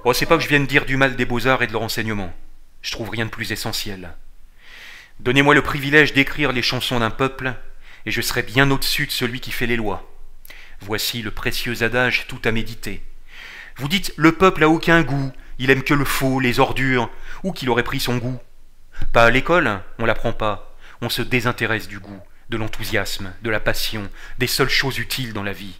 Oh, c'est pas que je vienne dire du mal des beaux-arts et de leur enseignement. Je trouve rien de plus essentiel. Donnez-moi le privilège d'écrire les chansons d'un peuple, et je serai bien au-dessus de celui qui fait les lois. Voici le précieux adage tout à méditer. Vous dites, le peuple a aucun goût, il aime que le faux, les ordures, ou qu'il aurait pris son goût. Pas à l'école, on l'apprend pas, on se désintéresse du goût, de l'enthousiasme, de la passion, des seules choses utiles dans la vie.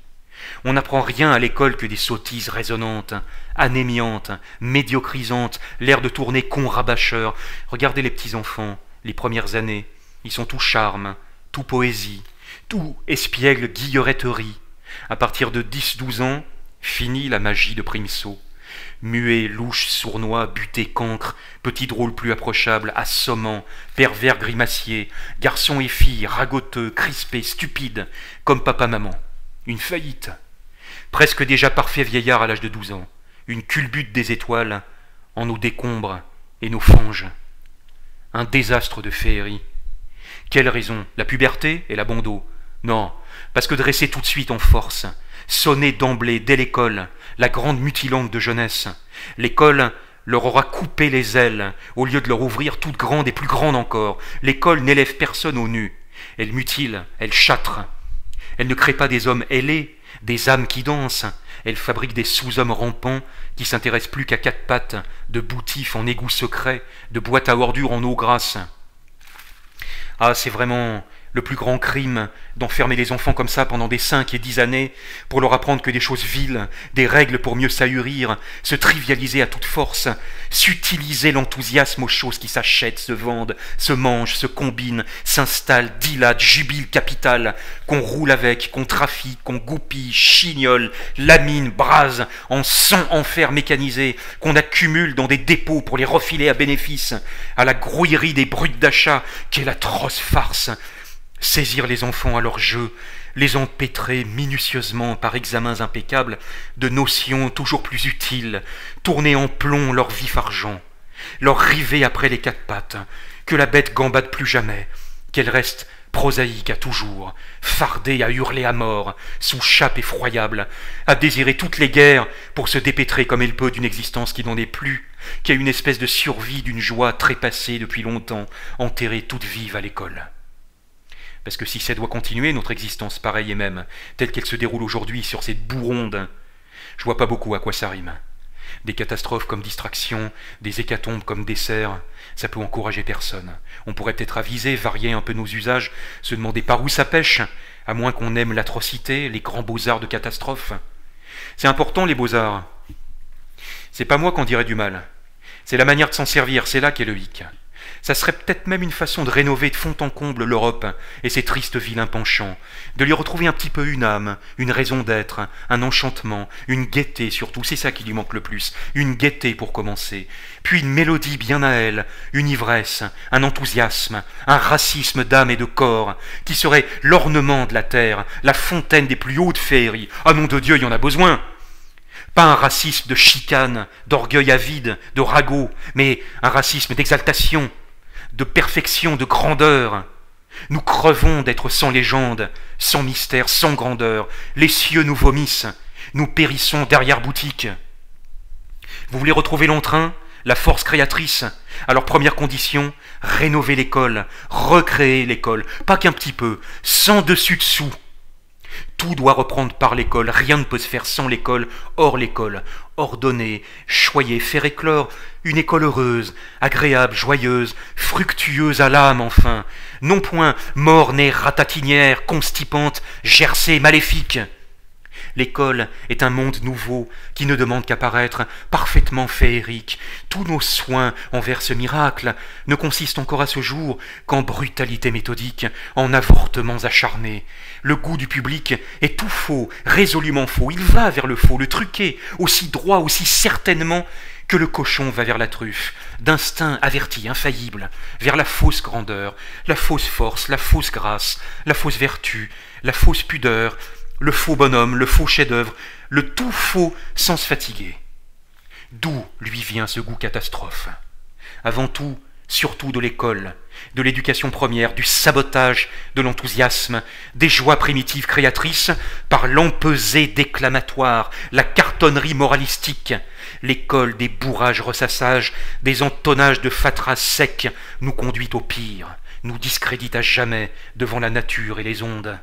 On n'apprend rien à l'école que des sottises résonnantes, anémiantes, médiocrisantes, l'air de tourner con rabâcheur. Regardez les petits enfants, les premières années, ils sont tout charme, tout poésie, tout espiègle guilleretterie. À partir de 10-12 ans, fini la magie de Primso. Muet, louche, sournois, buté, cancre, petit drôle plus approchable, assommant, pervers grimacier, garçon et fille, ragoteux, crispé, stupide, comme papa-maman. Une faillite. Presque déjà parfait vieillard à l'âge de 12 ans. Une culbute des étoiles en nos décombres et nos fanges. Un désastre de féerie. Quelle raison? La puberté et la bandeau? Non, parce que dressé tout de suite en force, sonné d'emblée dès l'école, la grande mutilante de jeunesse, l'école leur aura coupé les ailes, au lieu de leur ouvrir toutes grandes et plus grandes encore. L'école n'élève personne au nu. Elle mutile, elle châtre. Elle ne crée pas des hommes ailés, des âmes qui dansent. Elle fabrique des sous-hommes rampants qui s'intéressent plus qu'à quatre pattes, de boutifs en égouts secrets, de boîtes à ordures en eau grasse. Ah, c'est vraiment le plus grand crime d'enfermer les enfants comme ça pendant des 5 et 10 années pour leur apprendre que des choses viles, des règles pour mieux s'ahurir, se trivialiser à toute force, s'utiliser l'enthousiasme aux choses qui s'achètent, se vendent, se mangent, se combinent, s'installent, dilatent, jubilent capital, qu'on roule avec, qu'on trafique, qu'on goupille, chignole, lamine, brase, en 100 enfers mécanisés, qu'on accumule dans des dépôts pour les refiler à bénéfice, à la grouillerie des brutes d'achat, quelle atroce farce! Saisir les enfants à leur jeu, les empêtrer minutieusement par examens impeccables de notions toujours plus utiles, tourner en plomb leur vif argent, leur river après les quatre pattes, que la bête gambade plus jamais, qu'elle reste prosaïque à toujours, fardée à hurler à mort, sous chape effroyable, à désirer toutes les guerres pour se dépêtrer comme elle peut d'une existence qui n'en est plus, qu'à une espèce de survie d'une joie trépassée depuis longtemps, enterrée toute vive à l'école. Parce que si ça doit continuer, notre existence pareille et même, telle qu'elle se déroule aujourd'hui sur cette boue ronde, je vois pas beaucoup à quoi ça rime. Des catastrophes comme distraction, des hécatombes comme dessert, ça peut encourager personne. On pourrait peut-être aviser, varier un peu nos usages, se demander par où ça pêche, à moins qu'on aime l'atrocité, les grands beaux-arts de catastrophe. C'est important les beaux-arts. C'est pas moi qu'on dirait du mal. C'est la manière de s'en servir, c'est là qu'est le hic. Ça serait peut-être même une façon de rénover de fond en comble l'Europe et ses tristes vilains penchants, de lui retrouver un petit peu une âme, une raison d'être, un enchantement, une gaieté surtout, c'est ça qui lui manque le plus, une gaieté pour commencer, puis une mélodie bien à elle, une ivresse, un enthousiasme, un racisme d'âme et de corps, qui serait l'ornement de la terre, la fontaine des plus hautes féeries. Ah nom de Dieu, il y en a besoin! Pas un racisme de chicane, d'orgueil avide, de ragot, mais un racisme d'exaltation, de perfection, de grandeur. Nous crevons d'être sans légende, sans mystère, sans grandeur. Les cieux nous vomissent, nous périssons derrière boutique. Vous voulez retrouver l'entrain, la force créatrice? Alors première condition, rénover l'école, recréer l'école, pas qu'un petit peu, sans dessus-dessous. Tout doit reprendre par l'école, rien ne peut se faire sans l'école, hors l'école. Ordonner, choyer, faire éclore une école heureuse, agréable, joyeuse, fructueuse à l'âme enfin, non point morne et ratatinière, constipante, gercée, maléfique. L'école est un monde nouveau qui ne demande qu'à paraître parfaitement féerique. Tous nos soins envers ce miracle ne consistent encore à ce jour qu'en brutalité méthodique, en avortements acharnés. Le goût du public est tout faux, résolument faux. Il va vers le faux, le truqué, aussi droit, aussi certainement que le cochon va vers la truffe, d'instinct averti, infaillible, vers la fausse grandeur, la fausse force, la fausse grâce, la fausse vertu, la fausse pudeur, le faux bonhomme, le faux chef-d'œuvre, le tout faux sans se fatiguer. D'où lui vient ce goût catastrophe? Avant tout, surtout de l'école, de l'éducation première, du sabotage de l'enthousiasme, des joies primitives créatrices, par l'empesée déclamatoire, la cartonnerie moralistique, l'école des bourrages ressassages, des entonnages de fatras secs nous conduit au pire, nous discrédite à jamais devant la nature et les ondes.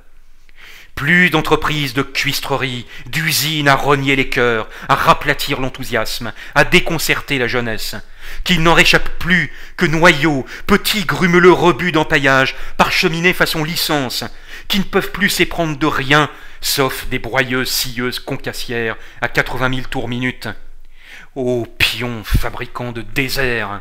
Plus d'entreprises de cuistrerie, d'usines à rogner les cœurs, à raplatir l'enthousiasme, à déconcerter la jeunesse, qu'il n'en réchappe plus que noyaux, petits grumeleux rebuts d'empaillage, parcheminés façon licence, qui ne peuvent plus s'éprendre de rien, sauf des broyeuses scieuses concassières à 80 000 tours minute. Ô pions fabricants de déserts!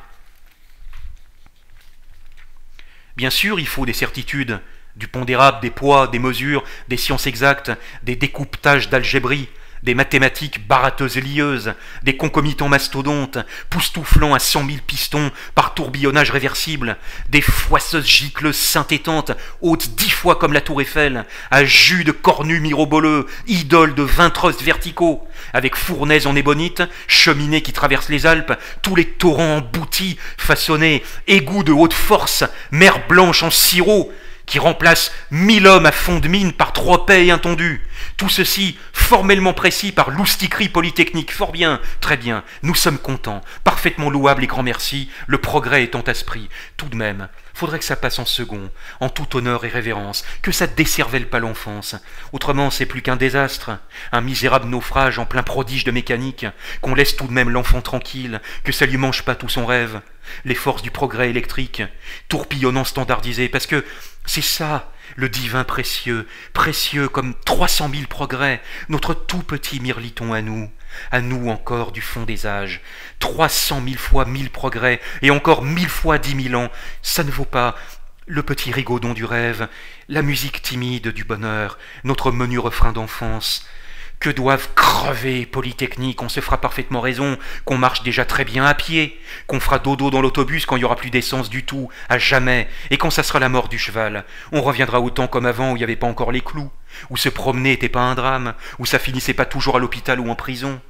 Bien sûr, il faut des certitudes, du pondérable, des poids, des mesures, des sciences exactes, des découpetages d'algébrie, des mathématiques barateuses et lieuses, des concomitants mastodontes, poustouflant à 100 000 pistons par tourbillonnage réversible, des foisseuses gicleuses synthétantes, hautes 10 fois comme la tour Eiffel, à jus de cornus miroboleux, idoles de 20 trusses verticaux, avec fournaises en ébonite, cheminées qui traversent les Alpes, tous les torrents emboutis, façonnés, égouts de haute force, mer blanche en sirop, qui remplace 1000 hommes à fond de mine par 3 paix intondus. Tout ceci formellement précis par l'oustiquerie polytechnique. Fort bien, très bien, nous sommes contents, parfaitement louables et grand merci, le progrès étant à ce prix. Tout de même, faudrait que ça passe en second, en tout honneur et révérence, que ça décervelle pas l'enfance. Autrement, c'est plus qu'un désastre, un misérable naufrage en plein prodige de mécanique, qu'on laisse tout de même l'enfant tranquille, que ça lui mange pas tout son rêve. Les forces du progrès électrique, tourbillonnant standardisé, parce que c'est ça, le divin précieux, précieux comme 300 000 progrès, notre tout petit mirliton à nous encore du fond des âges. 300 000 fois 1000 progrès, et encore 1000 fois 10 000 ans, ça ne vaut pas le petit rigaudon du rêve, la musique timide du bonheur, notre menu refrain d'enfance. Que doivent crever Polytechnique, on se fera parfaitement raison, qu'on marche déjà très bien à pied, qu'on fera dodo dans l'autobus quand il n'y aura plus d'essence du tout, à jamais, et quand ça sera la mort du cheval, on reviendra au temps comme avant où il n'y avait pas encore les clous, où se promener n'était pas un drame, où ça finissait pas toujours à l'hôpital ou en prison.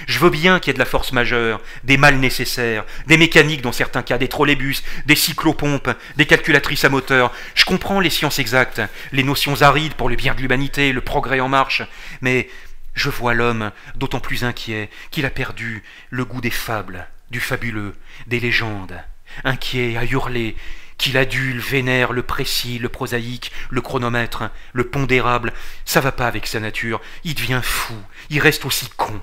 Je veux bien qu'il y ait de la force majeure, des mâles nécessaires, des mécaniques dans certains cas, des trolleybus, des cyclopompes, des calculatrices à moteur. Je comprends les sciences exactes, les notions arides pour le bien de l'humanité, le progrès en marche, mais je vois l'homme d'autant plus inquiet qu'il a perdu le goût des fables, du fabuleux, des légendes, inquiet à hurler, qu'il adule, vénère le précis, le prosaïque, le chronomètre, le pondérable. Ça va pas avec sa nature, il devient fou, il reste aussi con.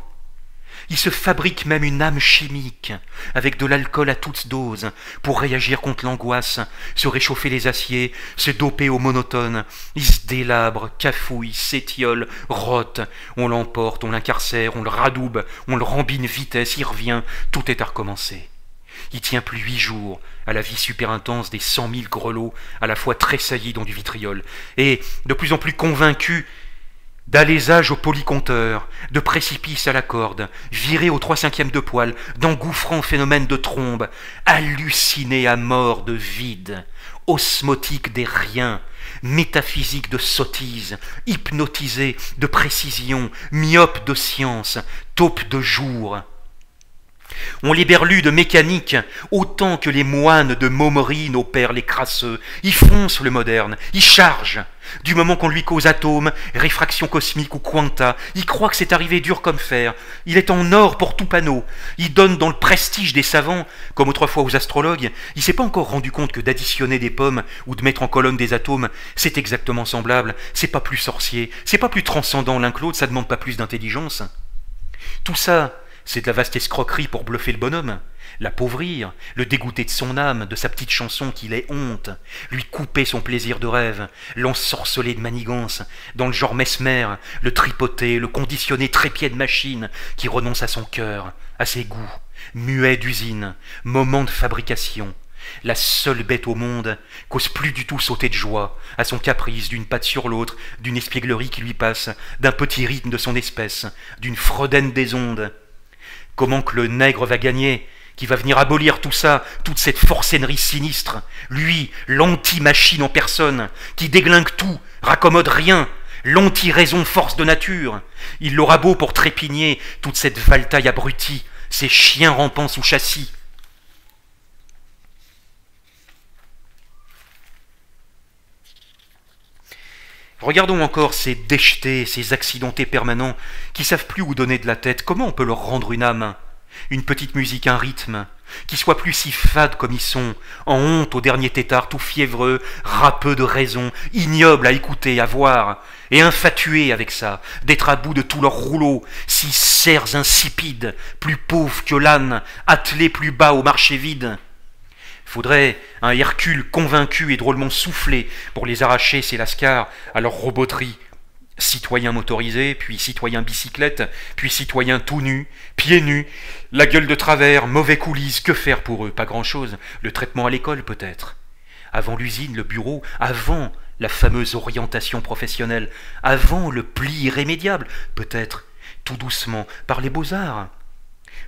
Il se fabrique même une âme chimique, avec de l'alcool à toutes doses, pour réagir contre l'angoisse, se réchauffer les aciers, se doper au monotone. Il se délabre, cafouille, s'étiole, rote. On l'emporte, on l'incarcère, on le radoube, on le rembine vitesse, il revient, tout est à recommencer. Il tient plus 8 jours à la vie super intense des 100 000 grelots, à la fois tressaillis dans du vitriol, et de plus en plus convaincu d'alésage au polycompteur, de précipice à la corde, viré au 3/5 de poil, d'engouffrant phénomène de trombe, halluciné à mort de vide, osmotique des riens, métaphysique de sottise, hypnotisé de précision, myope de science, taupe de jour. On l'éberlue de mécanique, autant que les moines de Momery n'opèrent les crasseux. Il fonce le moderne, il charge. Du moment qu'on lui cause atomes, réfraction cosmique ou quanta, il croit que c'est arrivé dur comme fer. Il est en or pour tout panneau. Il donne dans le prestige des savants, comme autrefois aux astrologues. Il s'est pas encore rendu compte que d'additionner des pommes ou de mettre en colonne des atomes, c'est exactement semblable. C'est pas plus sorcier, c'est pas plus transcendant l'un que l'autre, ça demande pas plus d'intelligence. Tout ça, c'est de la vaste escroquerie pour bluffer le bonhomme, l'appauvrir, le dégoûter de son âme, de sa petite chanson qu'il ait honte, lui couper son plaisir de rêve, l'ensorceler de manigance, dans le genre Mesmer, le tripoter, le conditionner trépied de machine qui renonce à son cœur, à ses goûts, muet d'usine, moment de fabrication. La seule bête au monde qu'ose plus du tout sauter de joie, à son caprice d'une patte sur l'autre, d'une espièglerie qui lui passe, d'un petit rythme de son espèce, d'une fredaine des ondes. Comment que le nègre va gagner, qui va venir abolir tout ça, toute cette forçainerie sinistre, lui, l'anti-machine en personne, qui déglingue tout, raccommode rien, l'anti-raison force de nature. Il l'aura beau pour trépigner toute cette valtaille abrutie, ces chiens rampants sous châssis. Regardons encore ces déjetés, ces accidentés permanents qui savent plus où donner de la tête. Comment on peut leur rendre une âme, une petite musique, un rythme, qui soit plus si fade comme ils sont, en honte au dernier tétard, tout fiévreux, râpeux de raison, ignoble à écouter, à voir, et infatués avec ça, d'être à bout de tout leur rouleau, si serres insipides, plus pauvres que l'âne, attelés plus bas au marché vide. Faudrait un Hercule convaincu et drôlement soufflé pour les arracher, ces lascars, à leur roboterie. Citoyens motorisés, puis citoyens bicyclettes, puis citoyens tout nus, pieds nus, la gueule de travers, mauvais coulisses, que faire pour eux? Pas grand-chose. Le traitement à l'école peut-être. Avant l'usine, le bureau, avant la fameuse orientation professionnelle, avant le pli irrémédiable, peut-être, tout doucement, par les beaux-arts.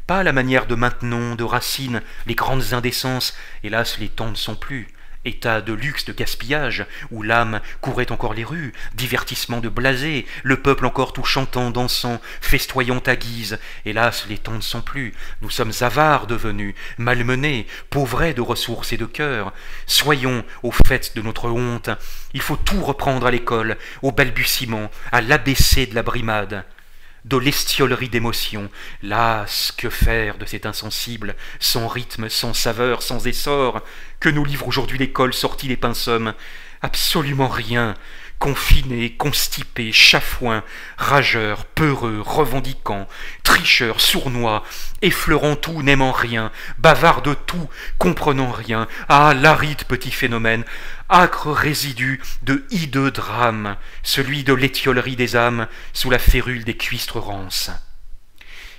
Pas à la manière de Maintenon, de Racine, les grandes indécences, hélas les temps ne sont plus. État de luxe, de gaspillage, où l'âme courait encore les rues, divertissement de blasés, le peuple encore tout chantant, dansant, festoyant à guise. Hélas, les temps ne sont plus. Nous sommes avares devenus, malmenés, pauvrés de ressources et de cœur. Soyons au fait de notre honte. Il faut tout reprendre à l'école, au balbutiement, à l'ABC de la brimade. De l'estiolerie d'émotions. Las, que faire de cet insensible, sans rythme, sans saveur, sans essor, que nous livre aujourd'hui l'école sortie des pinceums? Absolument rien. Confiné, constipé, chafouin, rageur, peureux, revendiquant, tricheur, sournois, effleurant tout, n'aimant rien, bavard de tout, comprenant rien. Ah, l'aride petit phénomène, âcre résidu de hideux drame, celui de l'étiolerie des âmes sous la férule des cuistres rances.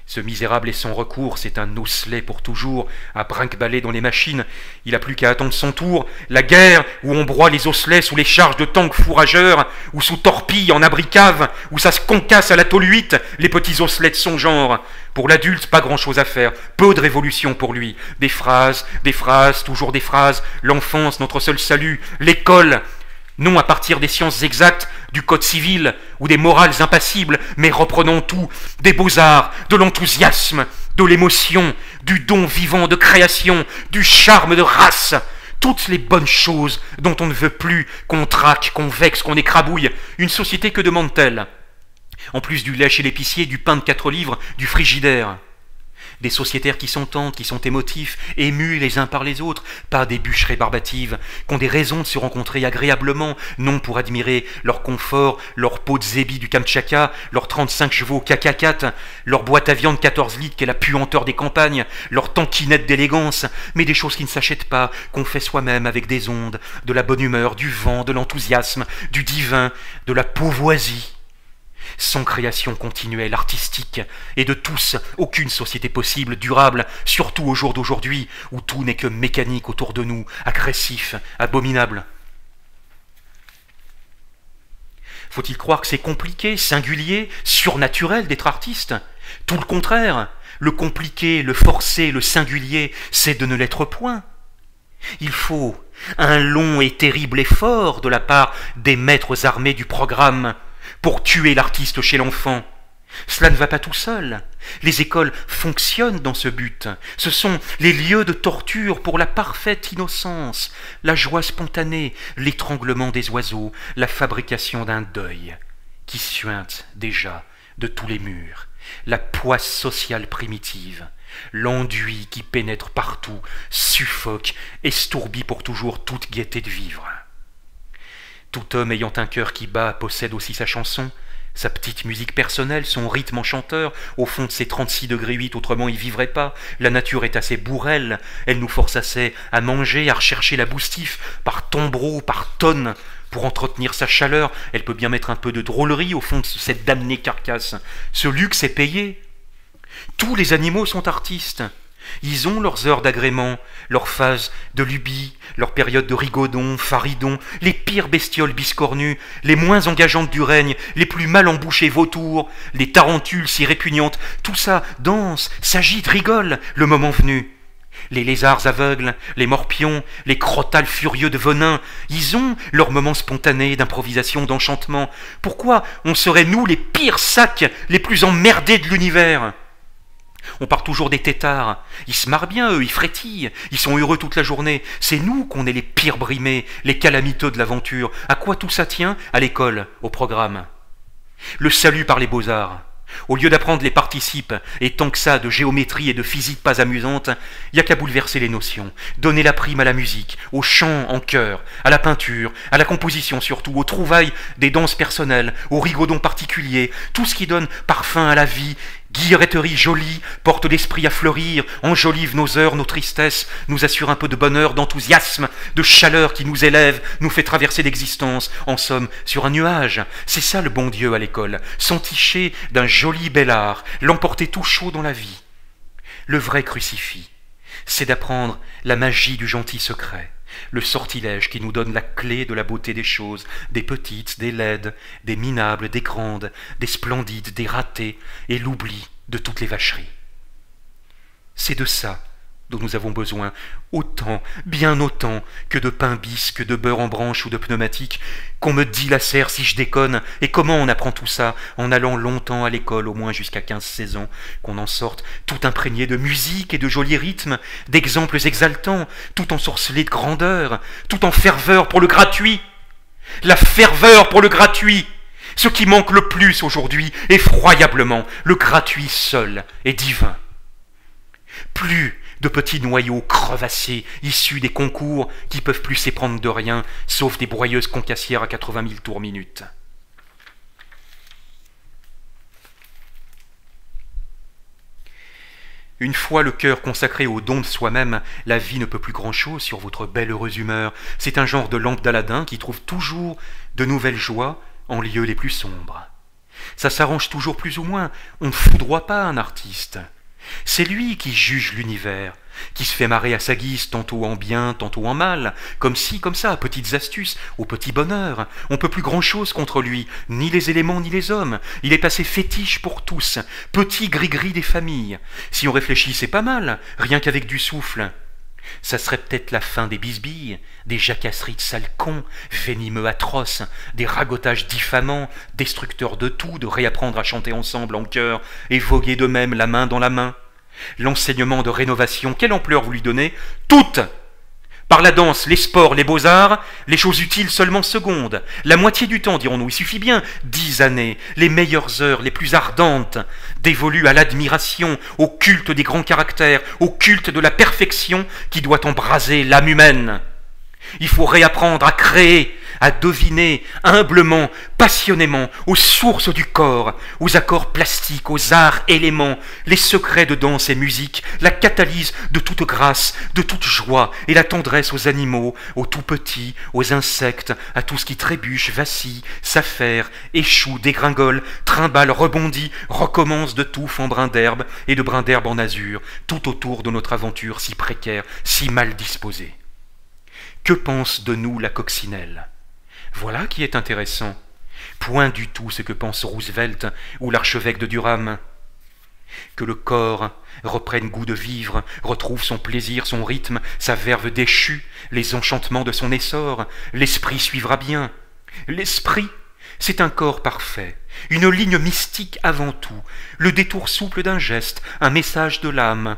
Ce misérable et sans recours, c'est un osselet pour toujours, à brinque-baller dans les machines. Il n'a plus qu'à attendre son tour. La guerre, où on broie les osselets sous les charges de tanks fourrageurs, ou sous torpille en abri cave, où ça se concasse à la tôle-huit, les petits osselets de son genre. Pour l'adulte, pas grand-chose à faire, peu de révolution pour lui. Des phrases, toujours des phrases. L'enfance, notre seul salut. L'école, non à partir des sciences exactes, du code civil ou des morales impassibles, mais reprenons tout, des beaux-arts, de l'enthousiasme, de l'émotion, du don vivant de création, du charme de race, toutes les bonnes choses dont on ne veut plus, qu'on traque, qu'on vexe, qu'on écrabouille. Une société, que demande-t-elle? En plus du lait chez l'épicier, du pain de 4 livres, du frigidaire. Des sociétaires qui s'entendent, qui sont émotifs, émus les uns par les autres, pas des bûcherets barbatives, qui ont des raisons de se rencontrer agréablement, non pour admirer leur confort, leur peau de zébi du Kamtchatka, leurs 35 chevaux KK4, leur boîte à viande 14 litres qu'est la puanteur des campagnes, leur tankinette d'élégance, mais des choses qui ne s'achètent pas, qu'on fait soi-même avec des ondes, de la bonne humeur, du vent, de l'enthousiasme, du divin, de la pauvoisie. Sans création continuelle, artistique, et de tous, aucune société possible, durable, surtout au jour d'aujourd'hui, où tout n'est que mécanique autour de nous, agressif, abominable. Faut-il croire que c'est compliqué, singulier, surnaturel d'être artiste? Tout le contraire. Le compliqué, le forcé, le singulier, c'est de ne l'être point. Il faut un long et terrible effort de la part des maîtres armés du programme, pour tuer l'artiste chez l'enfant. Cela ne va pas tout seul. Les écoles fonctionnent dans ce but. Ce sont les lieux de torture pour la parfaite innocence, la joie spontanée, l'étranglement des oiseaux, la fabrication d'un deuil qui suinte déjà de tous les murs, la poisse sociale primitive, l'enduit qui pénètre partout, suffoque, estourbit pour toujours toute gaieté de vivre. Tout homme ayant un cœur qui bat possède aussi sa chanson, sa petite musique personnelle, son rythme enchanteur, au fond de ses 36°8, autrement il vivrait pas. La nature est assez bourrelle, elle nous force assez à manger, à rechercher la boustiffe, par tombereaux, par tonnes, pour entretenir sa chaleur. Elle peut bien mettre un peu de drôlerie au fond de cette damnée carcasse. Ce luxe est payé. Tous les animaux sont artistes. Ils ont leurs heures d'agrément, leurs phases de lubie, leurs périodes de rigodon, faridon, les pires bestioles biscornues, les moins engageantes du règne, les plus mal embouchées vautours, les tarentules si répugnantes, tout ça danse, s'agite, rigole, le moment venu. Les lézards aveugles, les morpions, les crotales furieux de venin, ils ont leurs moments spontanés d'improvisation, d'enchantement. Pourquoi on serait, nous, les pires sacs, les plus emmerdés de l'univers ? On part toujours des têtards. Ils se marrent bien, eux, ils frétillent. Ils sont heureux toute la journée. C'est nous qu'on est les pires brimés, les calamiteux de l'aventure. À quoi tout ça tient? À l'école, au programme. Le salut par les beaux-arts. Au lieu d'apprendre les participes, et tant que ça, de géométrie et de physique pas amusantes, il n'y a qu'à bouleverser les notions, donner la prime à la musique, au chant en chœur, à la peinture, à la composition surtout, aux trouvailles des danses personnelles, aux rigodons particuliers, tout ce qui donne parfum à la vie, guilleretterie jolie, porte l'esprit à fleurir, enjolive nos heures, nos tristesses, nous assure un peu de bonheur, d'enthousiasme, de chaleur qui nous élève, nous fait traverser l'existence, en somme, sur un nuage. C'est ça le bon Dieu à l'école, s'enticher d'un joli bel art, l'emporter tout chaud dans la vie. Le vrai crucifix, c'est d'apprendre la magie du gentil secret, le sortilège qui nous donne la clé de la beauté des choses, des petites, des laides, des minables, des grandes, des splendides, des ratées, et l'oubli de toutes les vacheries. C'est de ça dont nous avons besoin, autant, bien autant, que de pain bis, que de beurre en branche ou de pneumatique, qu'on me dilacère si je déconne. Et comment on apprend tout ça? En allant longtemps à l'école, au moins jusqu'à 15-16 ans, qu'on en sorte tout imprégné de musique et de jolis rythmes, d'exemples exaltants, tout ensorcelé de grandeur, tout en ferveur pour le gratuit. La ferveur pour le gratuit! Ce qui manque le plus aujourd'hui, effroyablement, le gratuit seul est divin. Plus de petits noyaux crevassés issus des concours qui peuvent plus s'éprendre de rien, sauf des broyeuses concassières à 80 000 tours minute. Une fois le cœur consacré au don de soi-même, la vie ne peut plus grand-chose sur votre belle heureuse humeur. C'est un genre de lampe d'Aladin qui trouve toujours de nouvelles joies en lieux les plus sombres. Ça s'arrange toujours plus ou moins, on ne foudroie pas un artiste. C'est lui qui juge l'univers, qui se fait marrer à sa guise, tantôt en bien, tantôt en mal, comme ci, comme ça, à petites astuces, au petit bonheur. On peut plus grand-chose contre lui, ni les éléments, ni les hommes. Il est passé fétiche pour tous, petit gris-gris des familles. Si on réfléchit, c'est pas mal, rien qu'avec du souffle. Ça serait peut-être la fin des bisbilles, des jacasseries de sales cons, venimeux atroces, des ragotages diffamants, destructeurs de tout, de réapprendre à chanter ensemble en chœur et voguer d'eux-mêmes la main dans la main. L'enseignement de rénovation, quelle ampleur vous lui donnez? Toute! Par la danse, les sports, les beaux-arts, les choses utiles seulement secondes. La moitié du temps, dirons-nous, il suffit bien 10 années, les meilleures heures, les plus ardentes, dévolues à l'admiration, au culte des grands caractères, au culte de la perfection qui doit embraser l'âme humaine. Il faut réapprendre à créer, à deviner humblement, passionnément, aux sources du corps, aux accords plastiques, aux arts éléments, les secrets de danse et musique, la catalyse de toute grâce, de toute joie et la tendresse aux animaux, aux tout petits, aux insectes, à tout ce qui trébuche, vacille, s'affaire, échoue, dégringole, trimballe, rebondit, recommence de touffe en brin d'herbe et de brin d'herbe en azur, tout autour de notre aventure si précaire, si mal disposée. Que pense de nous la coccinelle? Voilà qui est intéressant. Point du tout ce que pense Roosevelt ou l'archevêque de Durham. Que le corps reprenne goût de vivre, retrouve son plaisir, son rythme, sa verve déchue, les enchantements de son essor, l'esprit suivra bien. L'esprit, c'est un corps parfait, une ligne mystique avant tout, le détour souple d'un geste, un message de l'âme.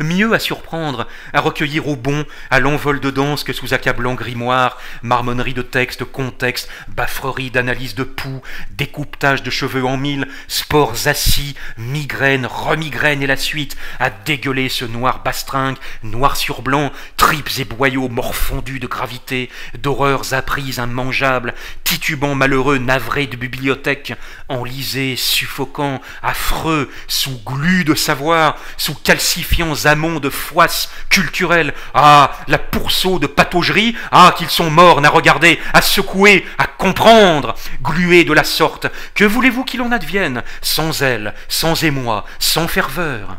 Mieux à surprendre, à recueillir au bond, à l'envol de danse que sous accablant grimoire, marmonnerie de texte, contexte, baffrerie d'analyse de poux, découpetage de cheveux en mille, spores assis, migraine, remigraine et la suite, à dégueuler ce noir bastringue, noir sur blanc, tripes et boyaux morfondus de gravité, d'horreurs apprises immangeables, titubants malheureux navrés de bibliothèque, enlisés, suffocants, affreux, sous glu de savoir, sous calcifiant amont de foisse culturelle. Ah, la pourceau de pataugerie. Ah, qu'ils sont morts à regarder, à secouer, à comprendre. Glués de la sorte, que voulez-vous qu'il en advienne? Sans elle, sans émoi, sans ferveur.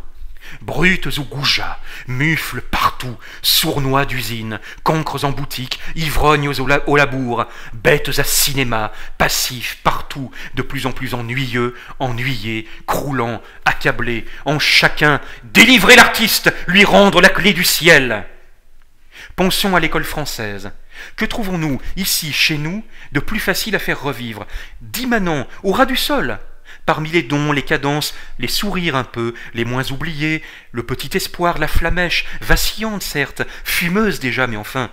Brutes ou goujats, mufles partout, sournois d'usine, cancres en boutique, ivrognes au labour, bêtes à cinéma, passifs partout, de plus en plus ennuyeux, ennuyés, croulants, accablés, en chacun délivrer l'artiste, lui rendre la clé du ciel. Pensons à l'école française. Que trouvons-nous ici, chez nous, de plus facile à faire revivre, d'immanent, au ras du sol? Parmi les dons, les cadences, les sourires un peu, les moins oubliés, le petit espoir, la flamèche, vacillante certes, fumeuse déjà, mais enfin...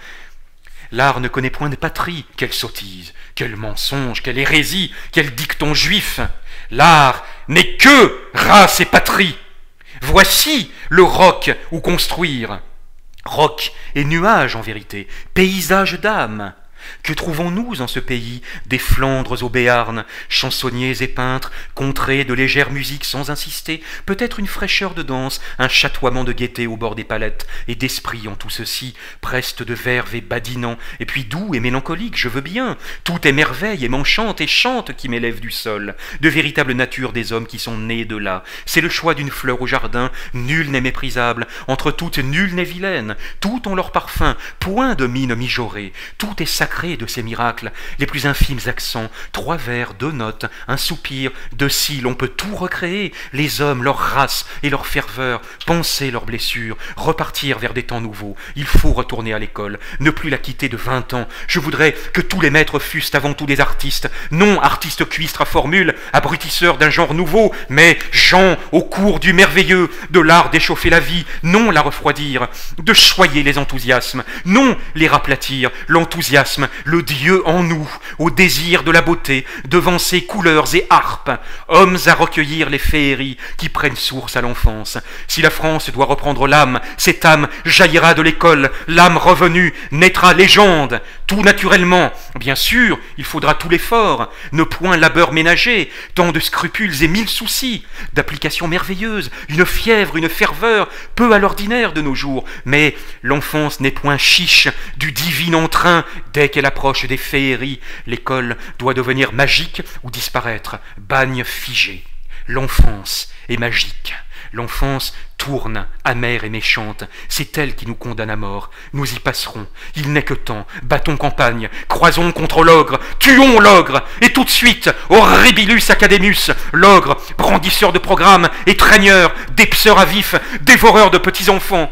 L'art ne connaît point de patrie. Quelle sottise, quel mensonge, quelle hérésie, quel dicton juif. L'art n'est que race et patrie. Voici le roc où construire. Roc et nuage en vérité, paysage d'âme. Que trouvons-nous en ce pays, des Flandres au Béarn, chansonniers et peintres, contrées de légère musique sans insister, peut-être une fraîcheur de danse, un chatoiement de gaieté au bord des palettes, et d'esprit en tout ceci, preste de verve et badinant, et puis doux et mélancolique, je veux bien, tout est merveille et m'enchante et chante qui m'élève du sol, de véritable nature des hommes qui sont nés de là, c'est le choix d'une fleur au jardin, nulle n'est méprisable, entre toutes nulle n'est vilaine, toutes ont leur parfum, point de mine mijaurée, tout est sacré de ces miracles, les plus infimes accents, 3 vers, 2 notes, un soupir, 2 cils, on peut tout recréer, les hommes, leur race et leur ferveur, penser leurs blessures, repartir vers des temps nouveaux, il faut retourner à l'école, ne plus la quitter de 20 ans, je voudrais que tous les maîtres fussent avant tout des artistes, non artistes cuistres à formule, abrutisseurs d'un genre nouveau, mais gens au cours du merveilleux, de l'art d'échauffer la vie, non la refroidir, de choyer les enthousiasmes, non les raplatir, l'enthousiasme, le Dieu en nous, au désir de la beauté, devant ses couleurs et harpes, hommes à recueillir les féeries qui prennent source à l'enfance. Si la France doit reprendre l'âme, cette âme jaillira de l'école, l'âme revenue naîtra légende, tout naturellement. Bien sûr, il faudra tout l'effort, ne point labeur ménager, tant de scrupules et 1000 soucis, d'applications merveilleuses, une fièvre, une ferveur, peu à l'ordinaire de nos jours, mais l'enfance n'est point chiche du divin entrain dès qu'elle approche des féeries, l'école doit devenir magique ou disparaître, bagne figé. L'enfance est magique. L'enfance tourne, amère et méchante. C'est elle qui nous condamne à mort. Nous y passerons. Il n'est que temps. Battons campagne. Croisons contre l'ogre. Tuons l'ogre. Et tout de suite, horribilus academus, l'ogre, brandisseur de programmes, étreigneur, dépeceur à vif, dévoreur de petits enfants.